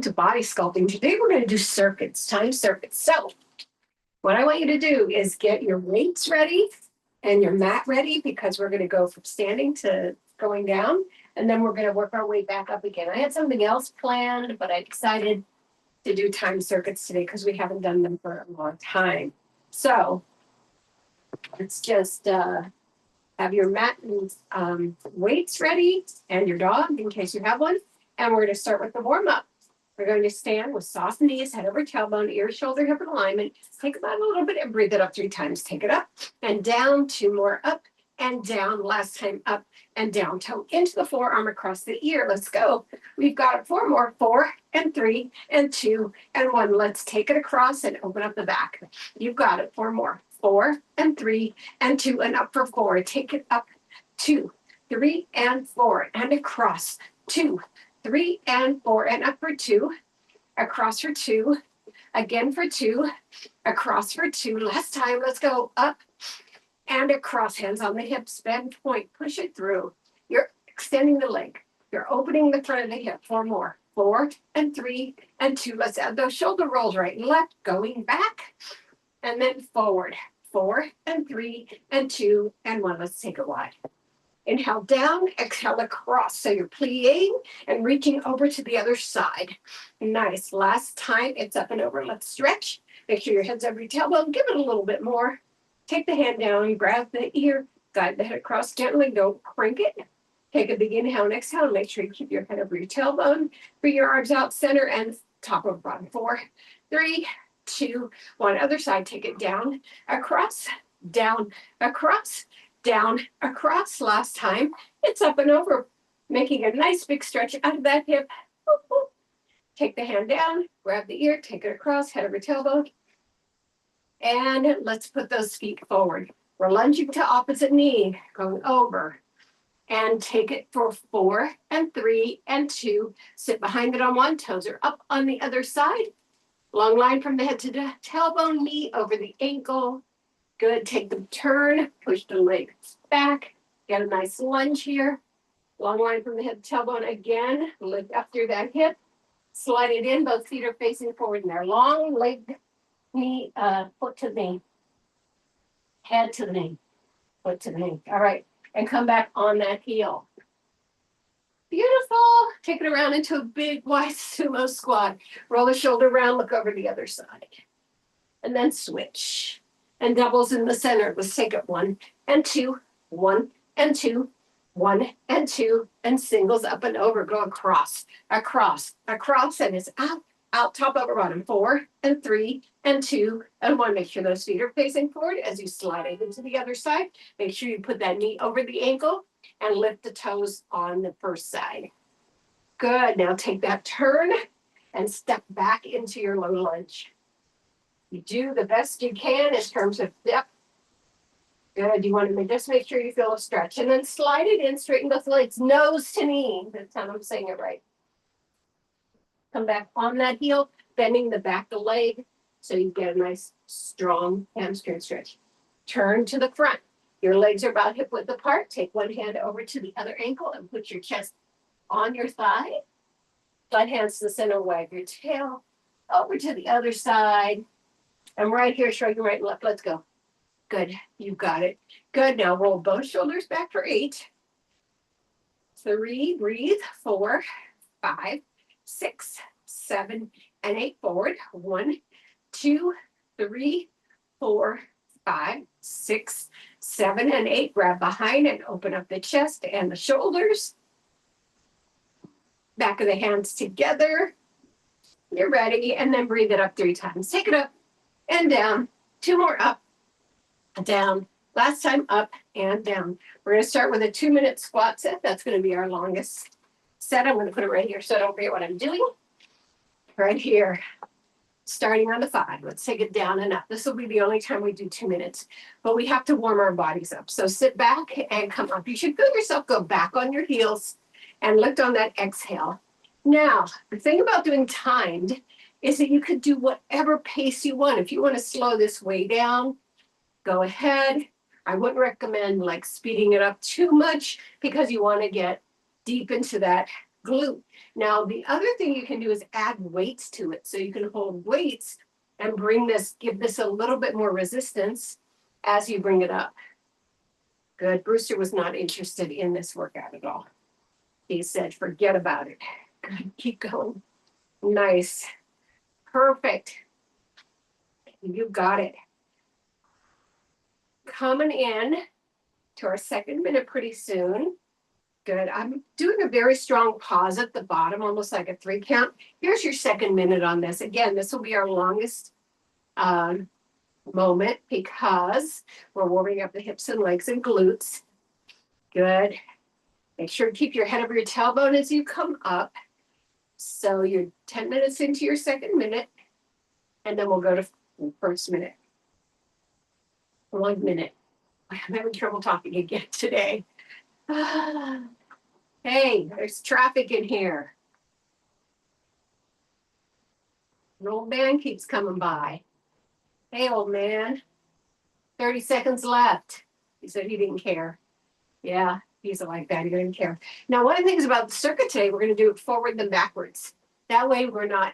welcome to body sculpting. Today we're going to do circuits, time circuits. So what I want you to do is get your weights ready and your mat ready, because we're going to go from standing to going down, and then we're going to work our way back up again. I had something else planned, but I decided to do time circuits today because we haven't done them for a long time. So let's just have your mat and weights ready and your dog in case you have one. And we're going to start with the warm-up. We're going to stand with soft knees, head over tailbone, ear, shoulder, hip alignment. Take about a little bit and breathe it up 3 times. Take it up and down, 2 more up and down. Last time up and down. Toe into the forearm across the ear. Let's go. We've got 4 more. 4 and 3 and 2 and 1. Let's take it across and open up the back. You've got it. 4 more. 4 and 3 and 2 and up for 4. Take it up. 2, 3 and 4 and across. 2, 3 and 4 and up for 2, across for 2, again for 2, across for 2. Last time, let's go up and across, hands on the hips, bend, point, push it through. You're extending the leg. You're opening the front of the hip. 4 more. 4 and 3 and 2. Let's add those shoulder rolls right and left, going back and then forward. 4 and 3 and 2 and 1. Let's take it wide. Inhale down, exhale across. So you're plieing and reaching over to the other side. Nice. Last time, it's up and over. Let's stretch. Make sure your head's over your tailbone. Give it a little bit more. Take the hand down, grab the ear, guide the head across gently. Don't crank it. Take a big inhale and exhale. And make sure you keep your head over your tailbone. Bring your arms out, center and top of bottom. 4, 3, 2, 1. Other side, take it down, across, down, across, down, across. Last time, it's up and over, making a nice big stretch out of that hip. Take the hand down, grab the ear, take it across, head over tailbone. And let's put those feet forward. We're lunging to opposite knee, going over. And take it for 4 and 3 and 2. Sit behind it on one, toes are up on the other side. Long line from the head to the tailbone, knee over the ankle. Good. Take the turn, push the legs back. Get a nice lunge here. Long line from the head to tailbone again. Lift up through that hip. Slide it in. Both feet are facing forward in there. Long leg, knee, foot to the knee. Head to the knee. Foot to the knee. All right. And come back on that heel. Beautiful. Take it around into a big wide sumo squat. Roll the shoulder around. Look over the other side. And then switch. And doubles in the center. Let's take it 1 and 2, 1 and 2, 1 and 2, and singles up and over. Go across, across, across, and it's out, out, top over bottom. 4 and 3 and 2 and 1. Make sure those feet are facing forward as you slide it into the other side. Make sure you put that knee over the ankle and lift the toes on the first side. Good. Now take that turn and step back into your low lunge. You do the best you can in terms of depth. Good. You want to just make sure you feel a stretch. And then slide it in, straighten both legs, nose to knee. That's how I'm saying it right. Come back on that heel, bending the back of the leg so you get a nice, strong hamstring stretch. Turn to the front. Your legs are about hip width apart. Take one hand over to the other ankle and put your chest on your thigh. Slide hands to the center, wag your tail. Over to the other side. And right here, shrug your right and left. Let's go. Good. You got it. Good. Now roll both shoulders back for 8. 3, breathe. 4, 5, 6, 7, and 8. Forward. 1, 2, 3, 4, 5, 6, 7, and 8. Grab behind and open up the chest and the shoulders. Back of the hands together. You're ready. And then breathe it up 3 times. Take it up and down. 2 more up, down. Last time up and down. We're going to start with a 2-minute squat set. That's going to be our longest set. I'm going to put it right here so I don't forget what I'm doing. Right here. Starting on the 5. Let's take it down and up. This will be the only time we do 2 minutes, but we have to warm our bodies up. So sit back and come up. You should feel yourself go back on your heels and lift on that exhale. Now, the thing about doing timed is that you could do whatever pace you want. If you want to slow this way down, go ahead. I wouldn't recommend like speeding it up too much because you want to get deep into that glute. Now, the other thing you can do is add weights to it. So you can hold weights and give this a little bit more resistance as you bring it up. Good. Brewster was not interested in this workout at all. He said, forget about it. Good. Keep going. Nice. Perfect. You got it. Coming in to our second minute pretty soon. Good. I'm doing a very strong pause at the bottom, almost like a 3 count. Here's your second minute on this. Again, this will be our longest moment because we're warming up the hips and legs and glutes. Good. Make sure to keep your head over your tailbone as you come up. So you're 10 minutes into your second minute, and then we'll go to first minute. 1 minute. I'm having trouble talking again today. Hey, there's traffic in here. An old man keeps coming by. Hey, old man. 30 seconds left. He said he didn't care. Yeah, he's like that. He didn't care. Now, one of the things about the circuit today, we're going to do it forward then backwards. That way, we're not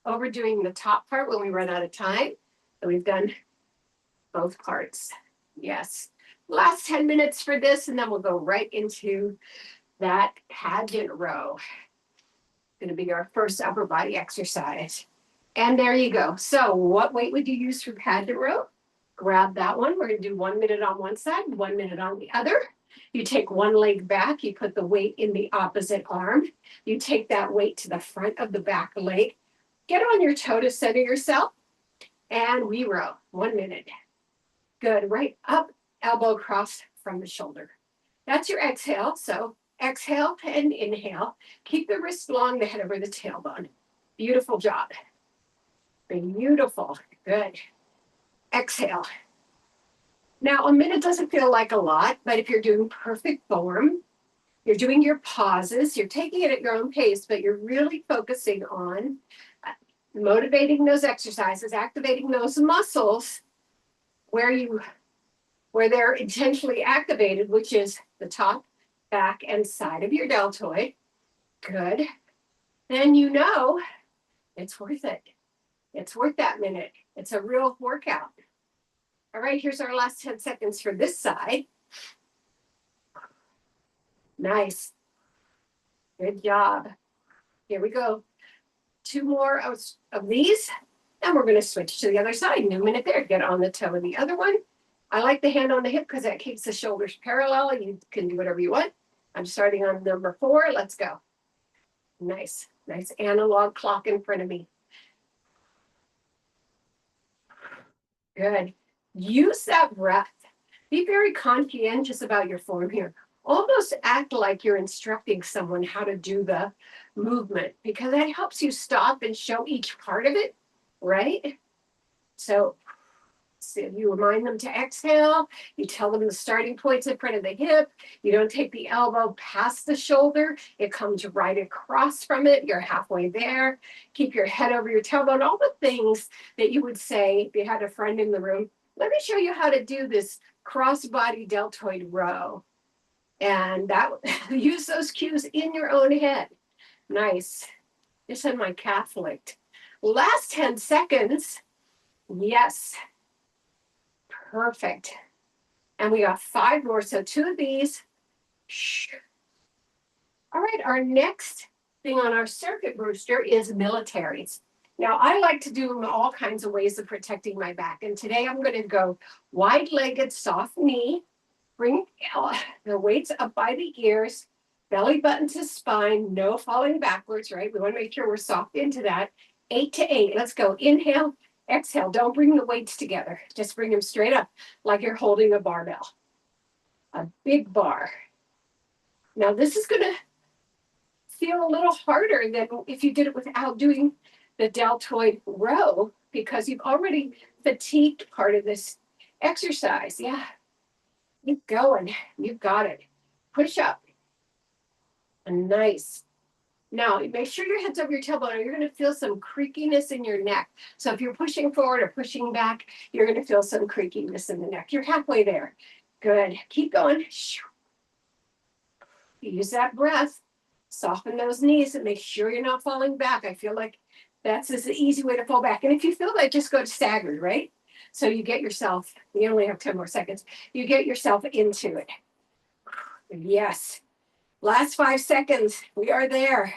overdoing the top part when we run out of time. And we've done both parts. Yes. Last 10 minutes for this, and then we'll go right into that pageant row. Going to be our first upper body exercise. And there you go. So what weight would you use for pageant row? Grab that one. We're going to do 1 minute on one side, 1 minute on the other. You take one leg back, you put the weight in the opposite arm. You take that weight to the front of the back leg. Get on your toe to center yourself. And we row. 1 minute. Good. Right up, elbow across from the shoulder. That's your exhale. So exhale and inhale. Keep the wrist long, the head over the tailbone. Beautiful job. Beautiful. Good. Exhale. Now, a minute doesn't feel like a lot, but if you're doing perfect form, you're doing your pauses, you're taking it at your own pace, but you're really focusing on motivating those exercises, activating those muscles where they're intentionally activated, which is the top, back, and side of your deltoid. Good. Then you know it's worth it. It's worth that minute. It's a real workout. All right, here's our last 10 seconds for this side. Nice. Good job. Here we go. 2 more of these, and we're going to switch to the other side. New minute there. Get on the toe of the other one. I like the hand on the hip because that keeps the shoulders parallel. You can do whatever you want. I'm starting on number 4. Let's go. Nice. Nice analog clock in front of me. Good. Use that breath. Be very conscientious about your form here. Almost act like you're instructing someone how to do the movement because that helps you stop and show each part of it, right? So you remind them to exhale. You tell them the starting point's in front of the hip. You don't take the elbow past the shoulder. It comes right across from it. You're halfway there. Keep your head over your tailbone. All the things that you would say if you had a friend in the room. Let me show you how to do this cross-body deltoid row. And that use those cues in your own head. Nice. Just had my calf licked. Last 10 seconds. Yes. Perfect. And we got 5 more. So 2 of these. Shh. All right. Our next thing on our circuit, Brewster, is militaries. Now, I like to do them all kinds of ways of protecting my back. And today I'm going to go wide-legged, soft knee. Bring the weights up by the ears, belly button to spine, no falling backwards, right? We want to make sure we're soft into that. 8 to 8. Let's go. Inhale, exhale. Don't bring the weights together. Just bring them straight up like you're holding a barbell. A big bar. Now, this is going to feel a little harder than if you did it without doing the deltoid row because you've already fatigued part of this exercise. Yeah. Keep going. You got it. Push up. Nice. Now, make sure your head's over your tailbone or you're going to feel some creakiness in your neck. So if you're pushing forward or pushing back, you're going to feel some creakiness in the neck. You're halfway there. Good. Keep going. Use that breath. Soften those knees and make sure you're not falling back. I feel like that's an easy way to fall back. And if you feel that, just go to staggered, right? So you get yourself, you only have 10 more seconds. You get yourself into it. Yes. Last 5 seconds. We are there.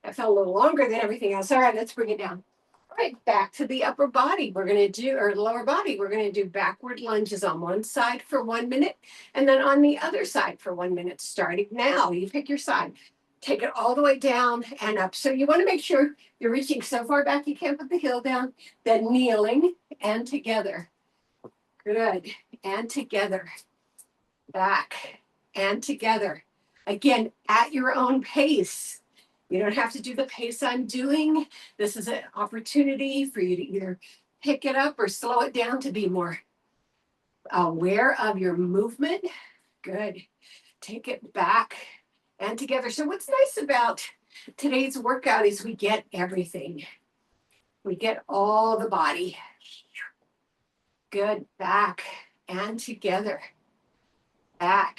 That felt a little longer than everything else. All right, let's bring it down. All right, back to the upper body. We're going to do, or lower body, we're going to do backward lunges on one side for 1 minute and then on the other side for 1 minute, starting now. You pick your side. Take it all the way down and up. So you want to make sure you're reaching so far back you can't put the heel down, then kneeling and together. Good. And together. Back and together. Again, at your own pace. You don't have to do the pace I'm doing. This is an opportunity for you to either pick it up or slow it down to be more aware of your movement. Good. Take it back and together. So what's nice about today's workout is we get everything. We get all the body. Good. Back and together. Back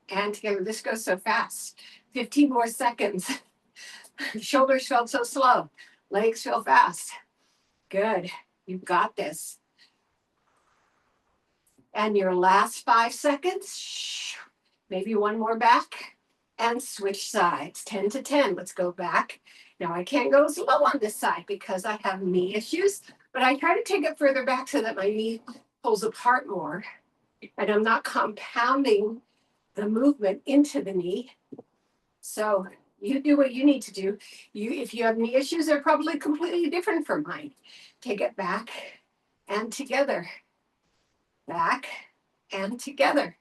and together. This goes so fast. 15 more seconds. Shoulders felt so slow. Legs feel fast. Good. You've got this. And your last 5 seconds. Maybe one more back. And switch sides. 10 to 10. Let's go back. Now I can't go slow on this side because I have knee issues. But I try to take it further back so that my knee pulls apart more. And I'm not compounding the movement into the knee. So you do what you need to do. If you have knee issues, they're probably completely different from mine. Take it back and together. Back and together.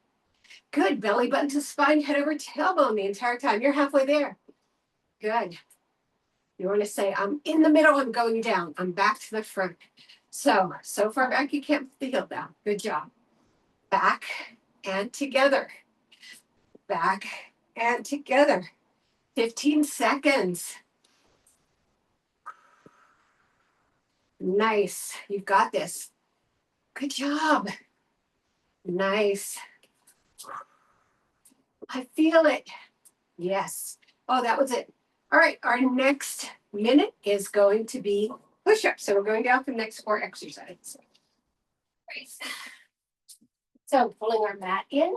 Good. Belly button to spine, head over tailbone the entire time. You're halfway there. Good. You want to say, I'm in the middle, I'm going down. I'm back to the front. So far back you can't put the heel down. Good job. Back and together. Back and together. 15 seconds. Nice. You've got this. Good job. Nice. I feel it. Yes. Oh, that was it. All right. Our next minute is going to be push-ups. So we're going down for the next 4 exercises. Right. So pulling our mat in.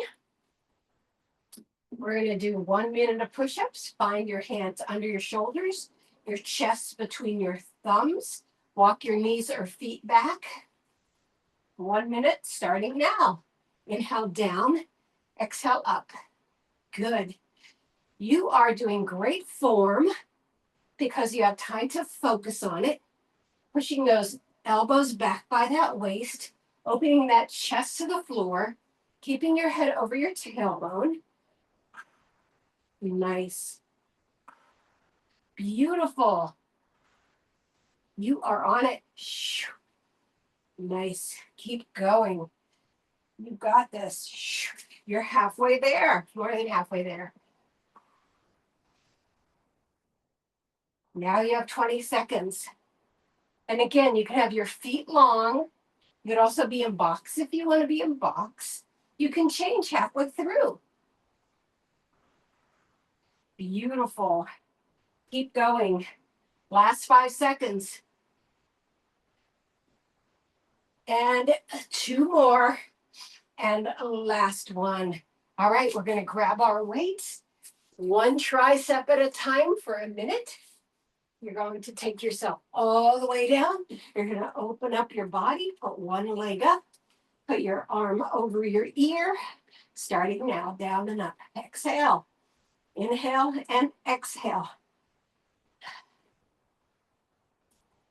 We're going to do 1 minute of push-ups. Find your hands under your shoulders, your chest between your thumbs. Walk your knees or feet back. 1 minute starting now. Inhale down, exhale up. Good. You are doing great form because you have time to focus on it. Pushing those elbows back by that waist, opening that chest to the floor, keeping your head over your tailbone. Nice. Beautiful. You are on it. Nice. Keep going. You got this. You're halfway there. More than halfway there. Now you have 20 seconds. And again, you can have your feet long. You could also be in box if you want to be in box. You can change halfway through. Beautiful. Keep going. Last 5 seconds. And 2 more. And last one. All right, we're going to grab our weights. 1 tricep at a time for a minute. You're going to take yourself all the way down. You're going to open up your body, put 1 leg up, put your arm over your ear, starting now, down and up. Exhale. Inhale and exhale.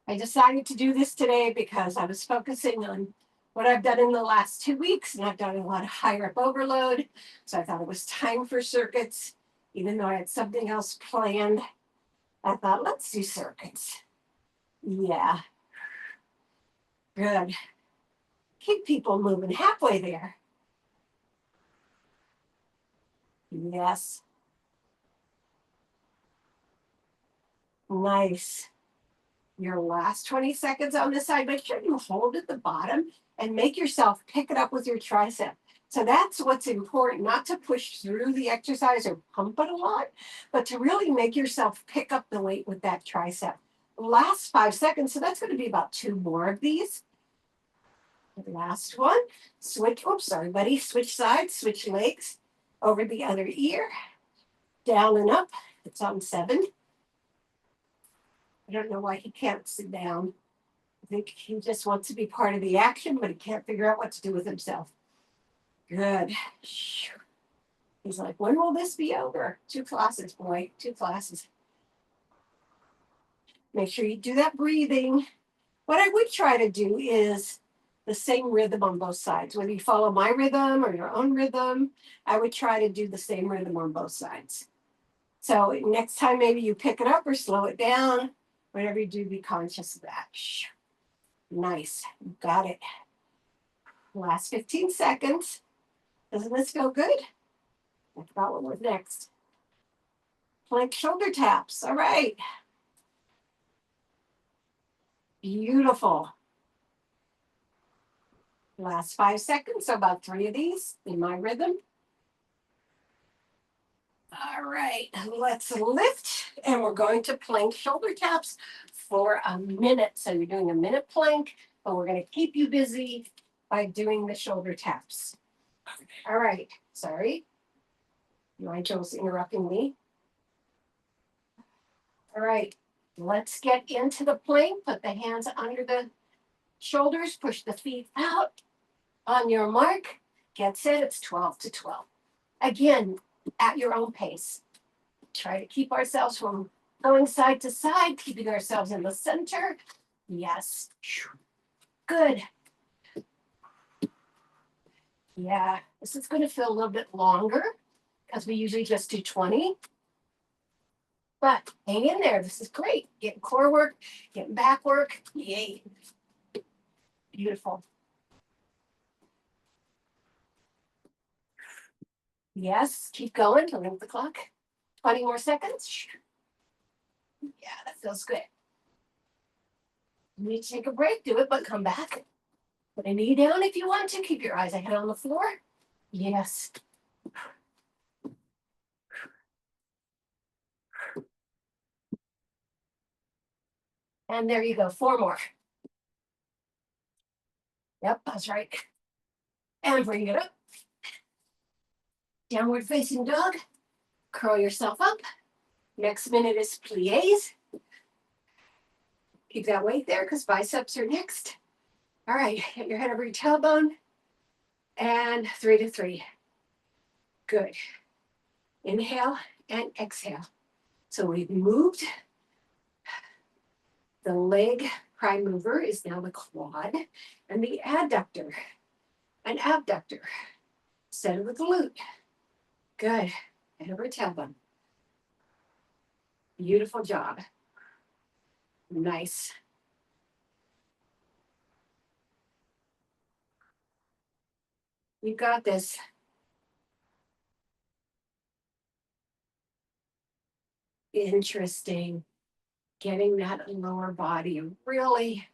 I decided to do this today because I was focusing on what I've done in the last 2 weeks, and I've done a lot of high rep overload. So I thought it was time for circuits, even though I had something else planned. I thought, let's do circuits. Yeah. Good. Keep people moving halfway there. Yes. Nice. Your last 20 seconds on this side, make sure you hold at the bottom and make yourself pick it up with your tricep. So that's what's important, not to push through the exercise or pump it a lot, but to really make yourself pick up the weight with that tricep. Last 5 seconds, so that's going to be about 2 more of these. The last one, switch, oops, sorry, buddy, switch sides, switch legs, over the other ear, down and up. It's on 7. I don't know why he can't sit down. I think he just wants to be part of the action, but he can't figure out what to do with himself. Good. He's like, when will this be over? 2 classes, boy, 2 classes. Make sure you do that breathing. What I would try to do is the same rhythm on both sides. Whether you follow my rhythm or your own rhythm, I would try to do the same rhythm on both sides. So next time, maybe you pick it up or slow it down. Whatever you do, be conscious of that. Nice. Got it. Last 15 seconds. Doesn't this feel good? I forgot what was next. Plank shoulder taps. All right. Beautiful. Last 5 seconds, so about 3 of these in my rhythm. All right, let's lift, and we're going to plank shoulder taps for a minute. So you're doing a minute plank, but we're going to keep you busy by doing the shoulder taps. All right, sorry. Nigel's interrupting me. All right, let's get into the plank. Put the hands under the shoulders, push the feet out. On your mark, get set, it's 12 to 12. Again, at your own pace. Try to keep ourselves from going side to side, keeping ourselves in the center. Yes. Good. Yeah, this is going to feel a little bit longer because we usually just do 20. But hang in there. This is great. Getting core work, getting back work. Yay. Beautiful. Yes, keep going. Don't look at the clock. 20 more seconds. Yeah, that feels good. You need to take a break, do it, but come back. Put a knee down if you want to. Keep your eyes ahead on the floor. Yes. And there you go. 4 more. Yep, that's right. And bring it up. Downward facing dog. Curl yourself up. Next minute is plies. Keep that weight there because biceps are next. All right, get your head over your tailbone. And 3 to 3. Good. Inhale and exhale. So we've moved. The leg prime mover is now the quad and the adductor and abductor instead of the glute. Good. Head over tailbone. Beautiful job. Nice. You got this. Interesting. Getting that lower body really,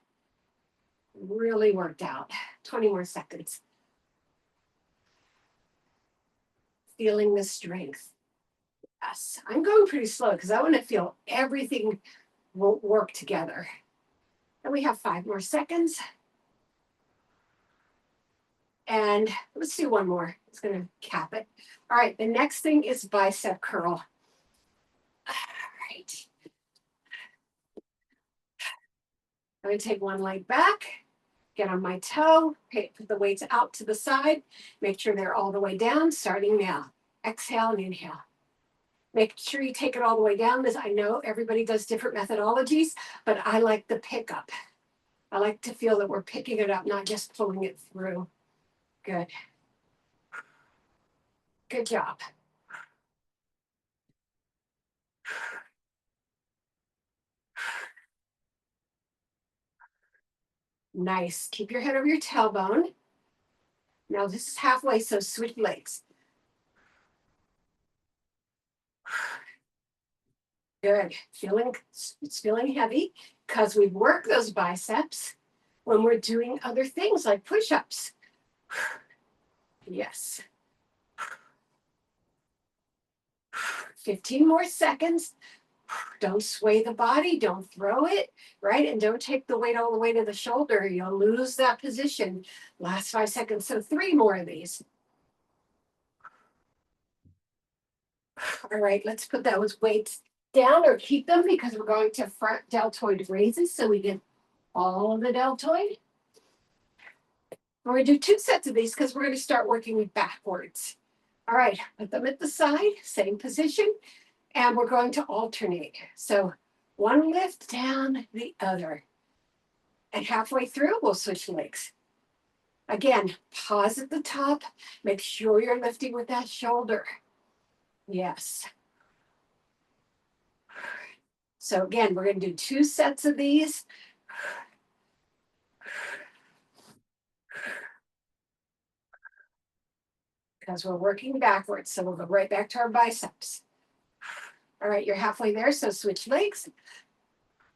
really worked out. 20 more seconds. Feeling the strength. Yes, I'm going pretty slow because I want to feel everything will work together. And we have 5 more seconds. And let's do 1 more. It's going to cap it. All right, the next thing is bicep curl. All right. I'm going to take 1 leg back, get on my toe, put the weights out to the side, make sure they're all the way down, starting now. Exhale and inhale. Make sure you take it all the way down, because I know everybody does different methodologies, but I like the pickup. I like to feel that we're picking it up, not just pulling it through. Good. Good job. Nice. Keep your head over your tailbone. Now this is halfway, so switch legs. Good. It's feeling heavy because we work those biceps when we're doing other things like push-ups. Yes. 15 more seconds. Don't sway the body. Don't throw it, right? And don't take the weight all the way to the shoulder. You'll lose that position. Last 5 seconds. So 3 more of these. All right, let's put those weights down or keep them because we're going to front deltoid raises so we get all of the deltoid. We're going to do 2 sets of these because we're going to start working backwards. All right, put them at the side, same position, and we're going to alternate. So one lift down the other. And halfway through, we'll switch legs. Again, pause at the top. Make sure you're lifting with that shoulder. Yes. So again, we're going to do 2 sets of these. Because we're working backwards. So we'll go right back to our biceps. All right, you're halfway there, so switch legs.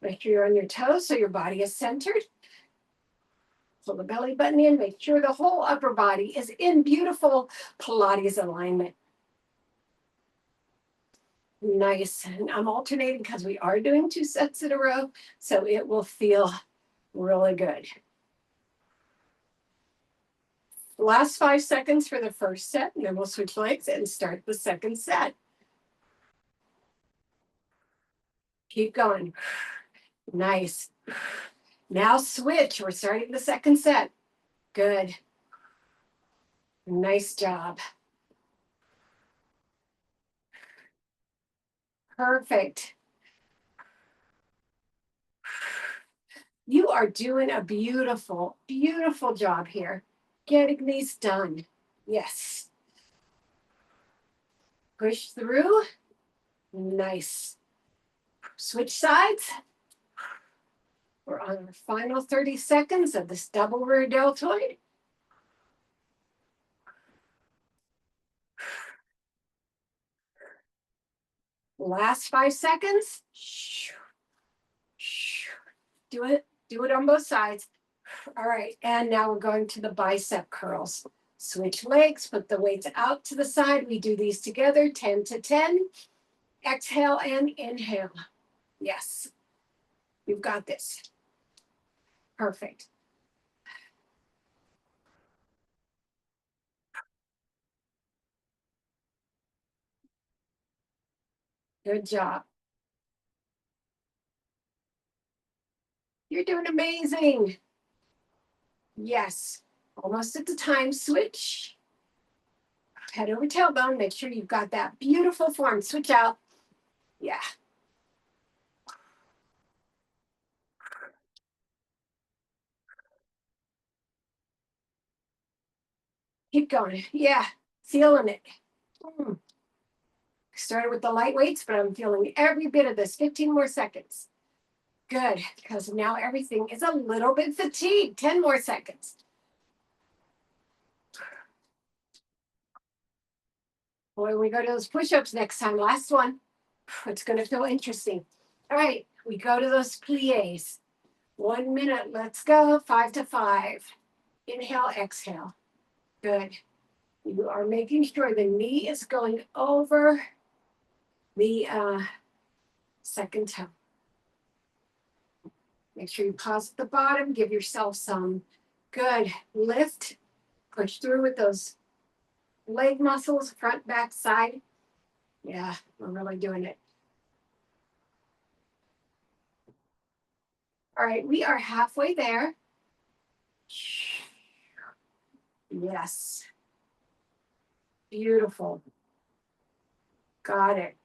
Make sure you're on your toes so your body is centered. Pull the belly button in. Make sure the whole upper body is in beautiful Pilates alignment. Nice. And I'm alternating because we are doing 2 sets in a row, so it will feel really good. Last 5 seconds for the first set, and then we'll switch legs and start the second set. Keep going. Nice. Now switch. We're starting the second set. Good. Nice job. Perfect. You are doing a beautiful, beautiful job here. Getting these done. Yes. Push through. Nice. Switch sides. We're on our final 30 seconds of this double rear deltoid. Last 5 seconds. Do it on both sides. All right, and now we're going to the bicep curls. Switch legs, put the weights out to the side. We do these together, 10 to 10. Exhale and inhale. Yes, you've got this. Perfect. Good job. You're doing amazing. Yes, almost at the time. Switch. Head over tailbone. Make sure you've got that beautiful form. Switch out. Yeah. Keep going. Yeah, feeling it. Started with the light weights, but I'm feeling every bit of this. 15 more seconds. Good, because now everything is a little bit fatigued. 10 more seconds. Boy, when we go to those push-ups next time, last one, it's going to feel interesting. All right, we go to those plies. 1 minute, let's go. 5 to 5. Inhale, exhale. Good. You are making sure the knee is going over the second toe. Make sure you pause at the bottom. Give yourself some good lift. Push through with those leg muscles, front, back, side. Yeah, we're really doing it. All right, we are halfway there. Yes. Beautiful. Got it.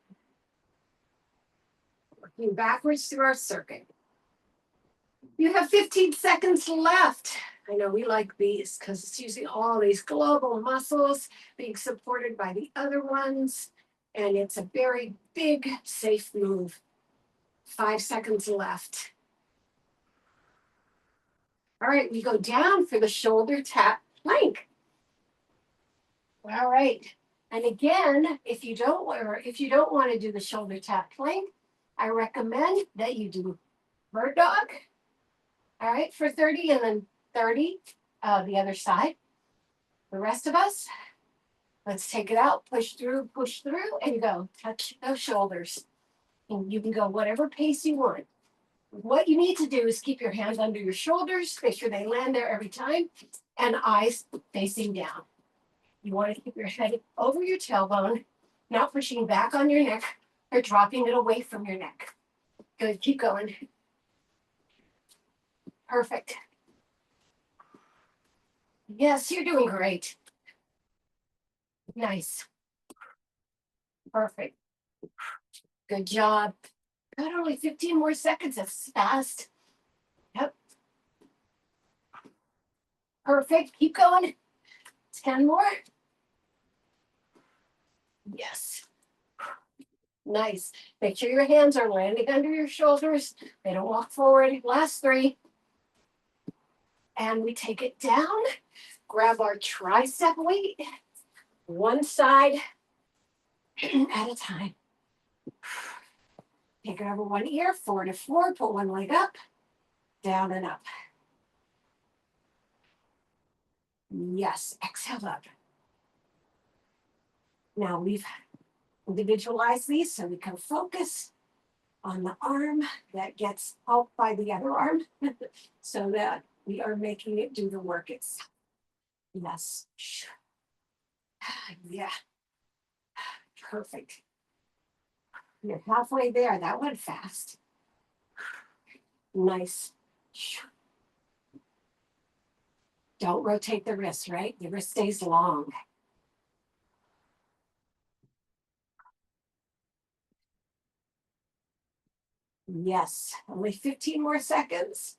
Working backwards through our circuit. You have 15 seconds left. I know we like these because it's using all these global muscles being supported by the other ones. And it's a very big, safe move. 5 seconds left. All right, we go down for the shoulder tap plank. All right. And again, if you don't want to do the shoulder tap plank, I recommend that you do bird dog. All right, for 30 and then 30 the other side. The rest of us, let's take it out, push through, and go. Touch those shoulders. And you can go whatever pace you want. What you need to do is keep your hands under your shoulders, make sure they land there every time, and eyes facing down. You want to keep your head over your tailbone, not pushing back on your neck or dropping it away from your neck. Good, keep going. Perfect. Yes, you're doing great. Nice. Perfect. Good job. Got only 15 more seconds. That's fast. Yep. Perfect. Keep going. 10 more. Yes. Nice. Make sure your hands are landing under your shoulders. They don't walk forward. Last 3. And we take it down. Grab our tricep weight. One side at a time. Take it over one ear, 4 to 4. Put one leg up, down and up. Yes, exhale up. Now we've individualized these so we can focus on the arm that gets helped by the other arm so that we are making it do the work itself. Yes. Yeah. Perfect. You're halfway there. That went fast. Nice. Don't rotate the wrist, right? The wrist stays long. Yes, only 15 more seconds.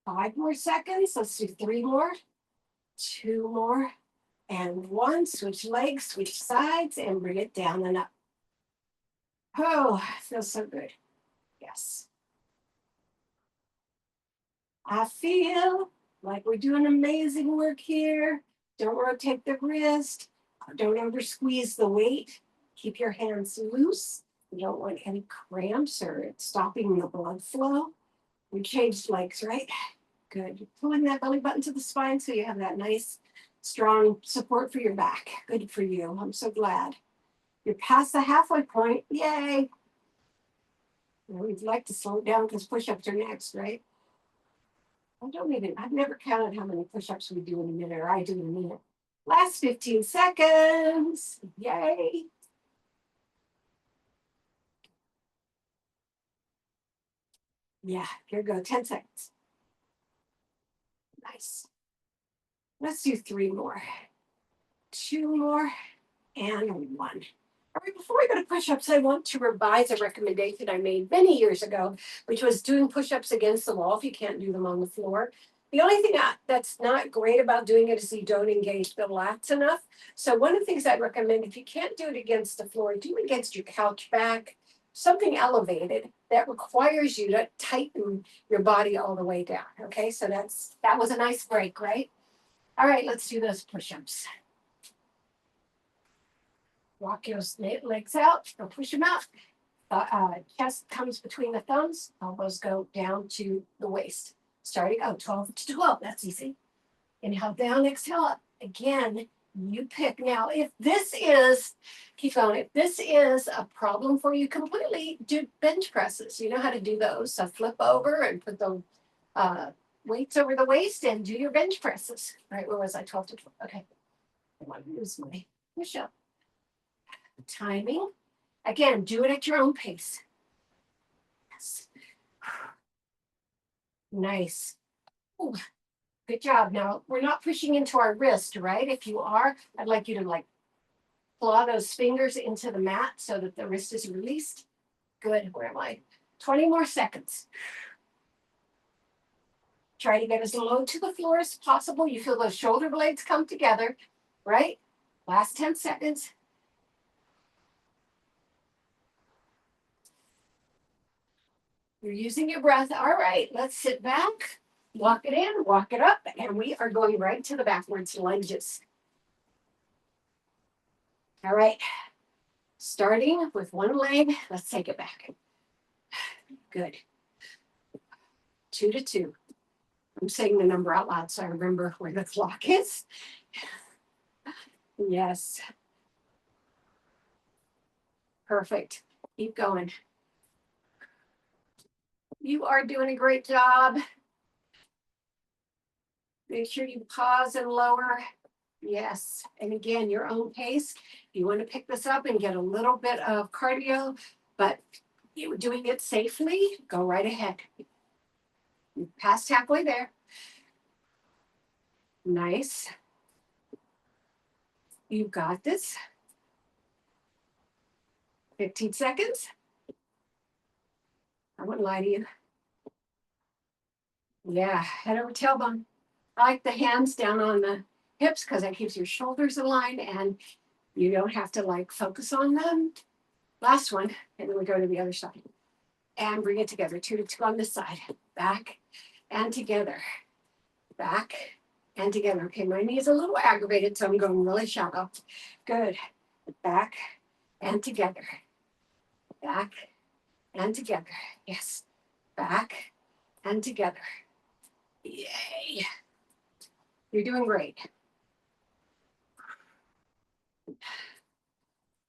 5 more seconds. Let's do 3 more, 2 more, and 1. Switch legs, switch sides, and bring it down and up. Oh, feels so good. Yes. I feel like we're doing amazing work here. Don't rotate the wrist. Don't over squeeze the weight. Keep your hands loose. You don't want any cramps or stopping the blood flow. We changed legs, right? Good. You're pulling that belly button to the spine so you have that nice, strong support for your back. Good for you. I'm so glad. You're past the halfway point. Yay. We'd like to slow it down because push-ups are next, right? I've never counted how many push-ups we do in a minute, or I do in a minute. Last 15 seconds. Yay. Yeah, here we go. 10 seconds. Nice. Let's do 3 more. 2 more and 1. All right, before we go to push-ups, I want to revise a recommendation I made many years ago, which was doing push-ups against the wall if you can't do them on the floor. The only thing that's not great about doing it is you don't engage the lats enough. So one of the things I'd recommend, if you can't do it against the floor, do it against your couch back, something elevated that requires you to tighten your body all the way down. Okay, so that was a nice break, right? All right, let's do those push-ups. Walk your legs out, or push them out. Chest comes between the thumbs, elbows go down to the waist. Starting 12 to 12, that's easy. Inhale down, exhale up. Again, you pick. Now, if this is, keep going, if this is a problem for you completely, do bench presses. You know how to do those. So flip over and put the weights over the waist and do your bench presses. All right, where was I? 12 to 12. Okay. I want to use my push up. Timing. Again, do it at your own pace. Yes. Nice. Ooh, good job. Now, we're not pushing into our wrist, right? If you are, I'd like you to claw those fingers into the mat so that the wrist is released. Good. Where am I? 20 more seconds. Try to get as low to the floor as possible. You feel those shoulder blades come together, right? Last 10 seconds. You're using your breath. All right, let's sit back, walk it in, walk it up, and we are going right to the backwards lunges. All right, starting with one leg, let's take it back. Good. 2 to 2. I'm saying the number out loud so I remember where the clock is. Yes. Perfect. Keep going. You are doing a great job. Make sure you pause and lower. Yes. And again, your own pace. You want to pick this up and get a little bit of cardio, but you're doing it safely. Go right ahead. You're past halfway there. Nice. You got this. 15 seconds. I wouldn't lie to you. Yeah, head over tailbone. I like the hands down on the hips because that keeps your shoulders aligned and you don't have to like focus on them. Last one, and then we go to the other side. And bring it together, 2 to 2 on this side. Back and together. Back and together. Okay, my knee is a little aggravated, so I'm going really shallow. Good. Back and together. Back and together. Yes. Back and together. Yay. You're doing great.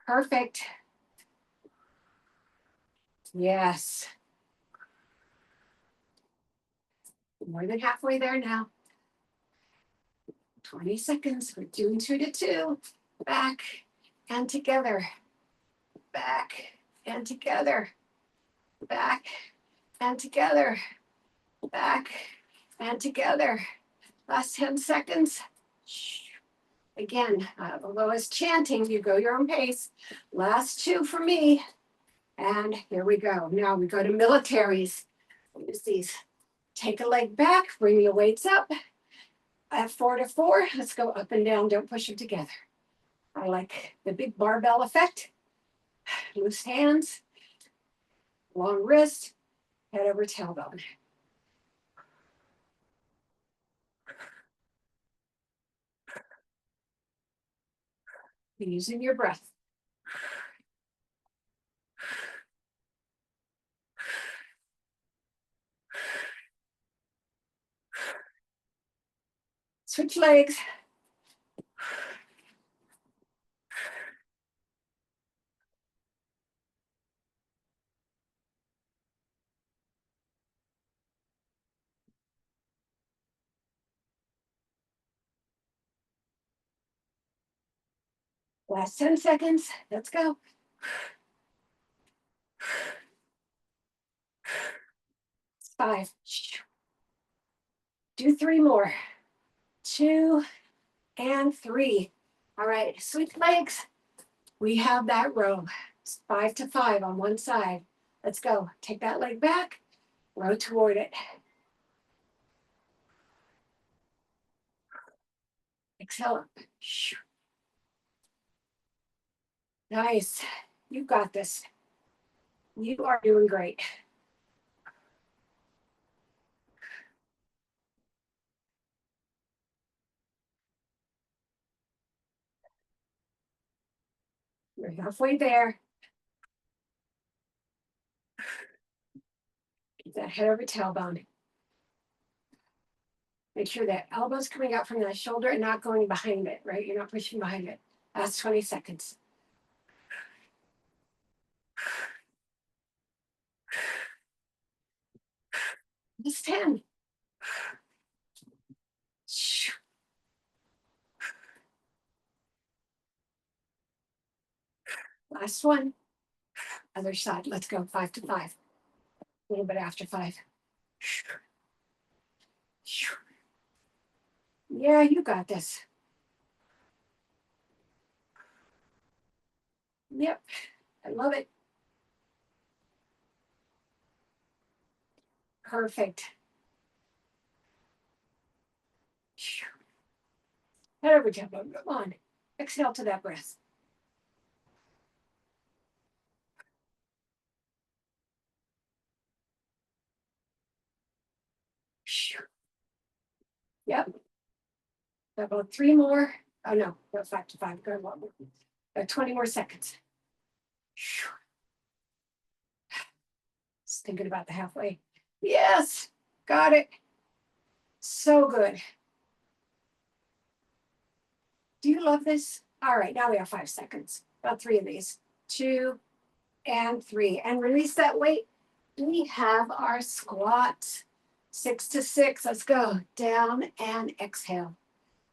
Perfect. Yes. More than halfway there now. 20 seconds. We're doing 2 to 2. Back and together. Back and together. Back and together. Back and together. Last 10 seconds. Again, the lowest chanting, you go your own pace. Last 2 for me. And here we go. Now we go to militaries. Use these. Take a leg back, bring the weights up. At 4 to 4, let's go up and down. Don't push them together. I like the big barbell effect. Loose hands, long wrist, head over tailbone. Using your breath. Switch legs. Last 10 seconds. Let's go. 5. Do 3 more. 2 and 3. All right, switch legs. We have that row. It's 5 to 5 on one side. Let's go. Take that leg back. Row toward it. Exhale up. Nice. You got this. You are doing great. You're halfway there. Keep that head over tailbone. Make sure that elbow's coming out from that shoulder and not going behind it, right? You're not pushing behind it. Last 20 seconds. Just 10. Last one. Other side. Let's go. 5 to 5. A little bit after 5. Yeah, you got this. Yep. I love it. Perfect. Head over tailbone. Come on. Exhale to that breath. Yep. About 3 more. Oh no, about 5 to 5. Go one more. 20 more seconds. Just thinking about the halfway. Yes. Got it. So good. Do you love this? All right, now we have 5 seconds. About 3 of these. 2 and 3. And release that weight. We have our squat. 6 to 6. Let's go. Down and exhale.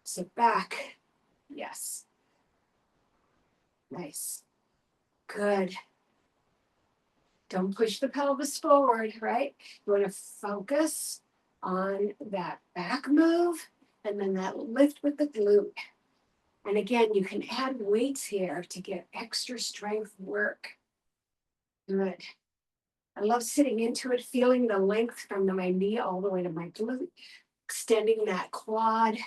Sit back. Yes. Nice. Good. Don't push the pelvis forward, right? You want to focus on that back move and then that lift with the glute. And again, you can add weights here to get extra strength work. Good. I love sitting into it, feeling the length from my knee all the way to my glute, extending that quad,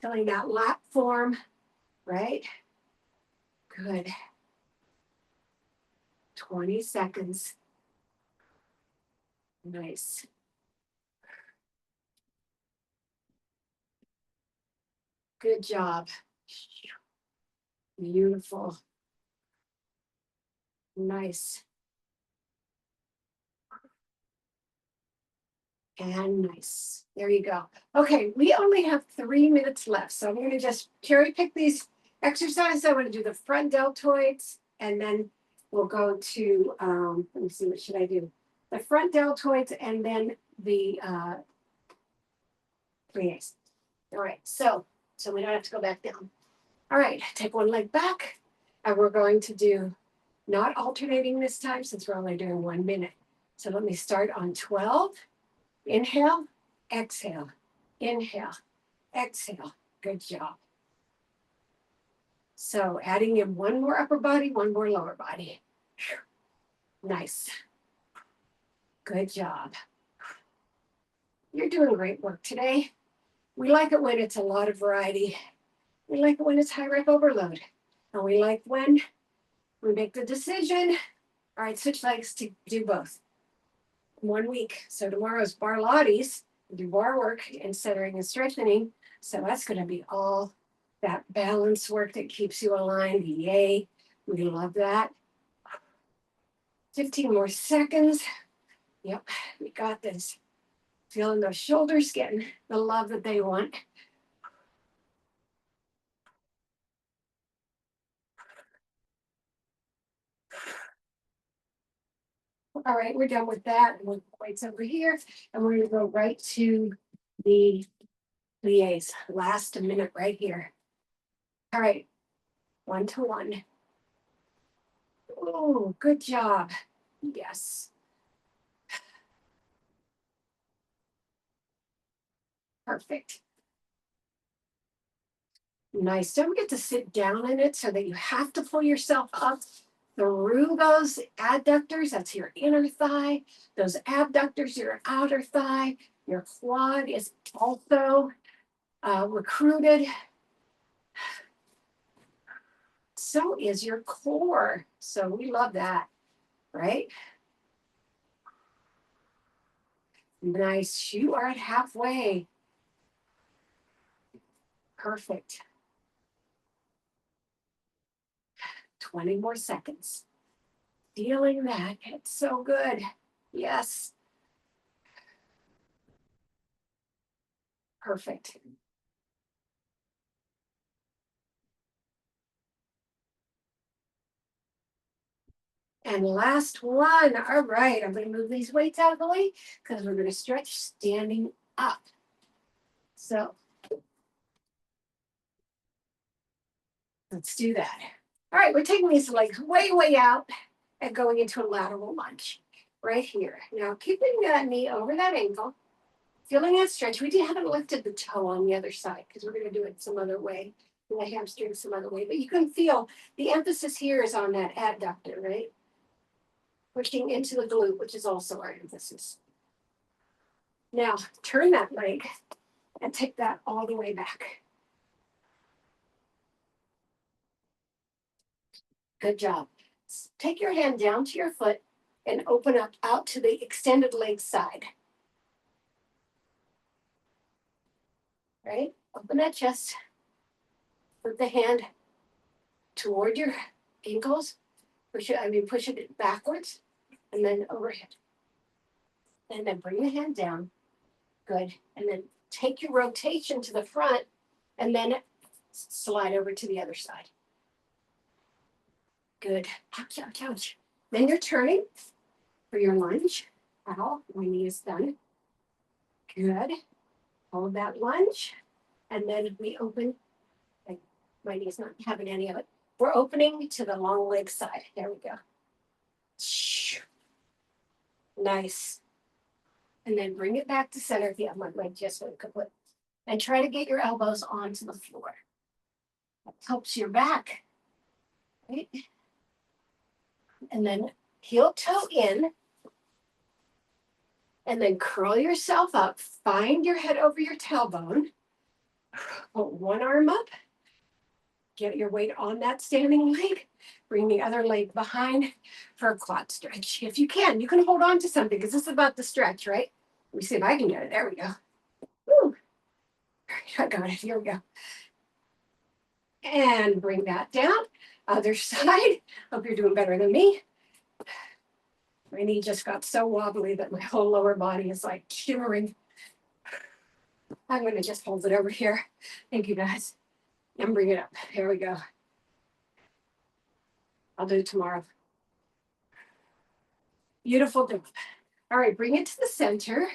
feeling that lat form, right? Good. 20 seconds. Nice. Good job. Beautiful. Nice. And nice. There you go. Okay, we only have 3 minutes left. So I'm going to just cherry pick these exercises. I'm going to do the front deltoids, and then we'll go to, let me see, what should I do? The front deltoids and then the plies. All right, so we don't have to go back down. All right, take one leg back, and we're going to do not alternating this time since we're only doing 1 minute. So let me start on 12. Inhale, exhale, inhale, exhale. Good job. So adding in one more upper body, one more lower body. Nice. Good job. You're doing great work today. We like it when it's a lot of variety. We like it when it's high rep overload. And we like when we make the decision, all right, switch legs to do both. 1 week. So tomorrow's bar Pilates, do bar work and centering and strengthening. So that's going to be all that balance work that keeps you aligned. Yay. We love that. 15 more seconds. Yep, we got this. Feeling those shoulders getting the love that they want. All right, we're done with that. We'll weights over here, and we're going to go right to the plies. Last minute right here. All right, 1 to 1. Oh, good job. Yes. Perfect. Nice. Don't forget to sit down in it so that you have to pull yourself up through those adductors. That's your inner thigh. Those abductors, your outer thigh. Your quad is also recruited. So is your core. So we love that, right? Nice. You are at halfway. Perfect. 20 more seconds. Feeling that. It's so good. Yes. Perfect. And last one. All right. I'm going to move these weights out of the way because we're going to stretch standing up. So let's do that. All right. We're taking these legs way, way out and going into a lateral lunge right here. Now, keeping that knee over that ankle, feeling that stretch. We haven't lifted the toe on the other side because we're going to do it some other way. The hamstring some other way. But you can feel the emphasis here is on that adductor, right? Pushing into the glute, which is also our emphasis. Now, turn that leg and take that all the way back. Good job. Take your hand down to your foot and open up out to the extended leg side. Right? Open that chest. Put the hand toward your ankles. Push it backwards and then overhead. And then bring the hand down Good. And then take your rotation to the front and then slide over to the other side. Good. Ouch, ouch, ouch. Then you're turning for your lunge. Ow, my knee is done. Good. Hold that lunge. And then we open. My knee's not having any of it. We're opening to the long leg side. There we go. Nice. And then bring it back to center. Yeah, my leg just went kaput. And try to get your elbows onto the floor. That helps your back. Right? And then heel toe in. And then curl yourself up. Find your head over your tailbone. Put one arm up. Get your weight on that standing leg. Bring the other leg behind for a quad stretch. If you can hold on to something because this is about the stretch, right? Let me see if I can get it. There we go. Woo. I got it. Here we go. And bring that down. Other side. Hope you're doing better than me. My knee just got so wobbly that my whole lower body is like shimmering. I'm going to just hold it over here. Thank you, guys. And bring it up. Here we go. I'll do it tomorrow. Beautiful job. All right, bring it to the center.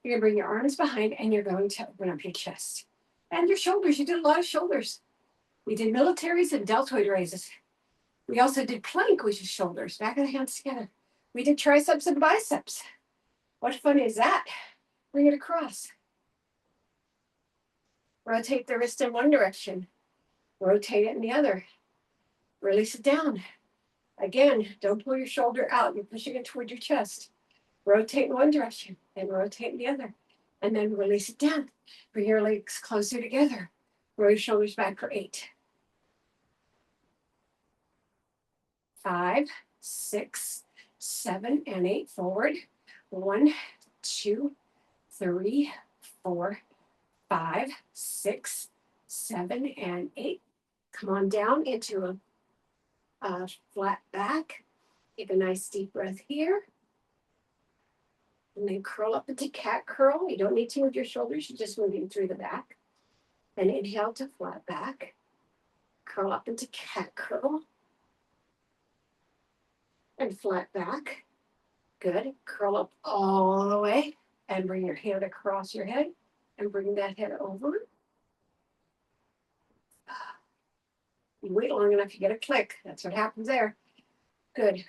You're going to bring your arms behind and you're going to open up your chest. And your shoulders. You did a lot of shoulders. We did militaries and deltoid raises. We also did plank, which is shoulders. Back of the hands together. We did triceps and biceps. What fun is that? Bring it across. Rotate the wrist in one direction. Rotate it in the other. Release it down. Again, don't pull your shoulder out. You're pushing it toward your chest. Rotate in one direction and rotate in the other. And then release it down. Bring your legs closer together. Roll your shoulders back for 8. 5, 6, 7, and 8. Forward. 1, 2, 3, 4, 5, 6, 7, and 8. Come on down into a flat back. Take a nice deep breath here. And then curl up into cat curl. You don't need to move your shoulders. You're just moving through the back. And inhale to flat back. Curl up into cat curl. And flat back. Good. Curl up all the way. And bring your hand across your head. And bring that head over. You wait long enough, you get a click. That's what happens there. Good.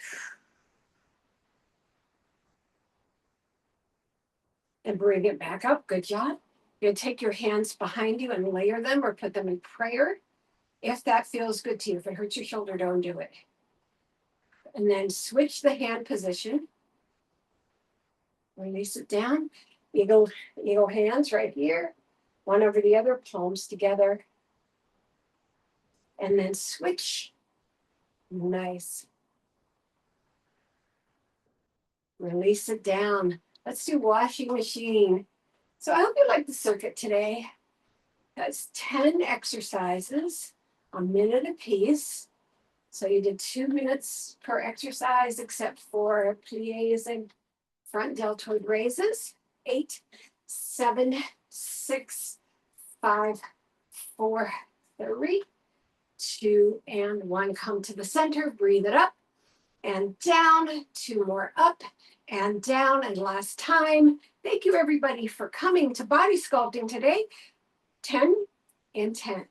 And bring it back up. Good job. You're going to take your hands behind you and layer them or put them in prayer. If that feels good to you. If it hurts your shoulder, don't do it. And then switch the hand position. Release it down. Eagle hands right here. One over the other, palms together. And then switch. Nice. Release it down. Let's do washing machine. So I hope you like the circuit today. That's 10 exercises, a minute apiece. So you did 2 minutes per exercise, except for plies and front deltoid raises. 8, 7, 6, 5, 4, 3, 2, and 1. Come to the center, breathe it up and down. 2 more up and down. And last time, thank you everybody for coming to body sculpting today. 10 in 10.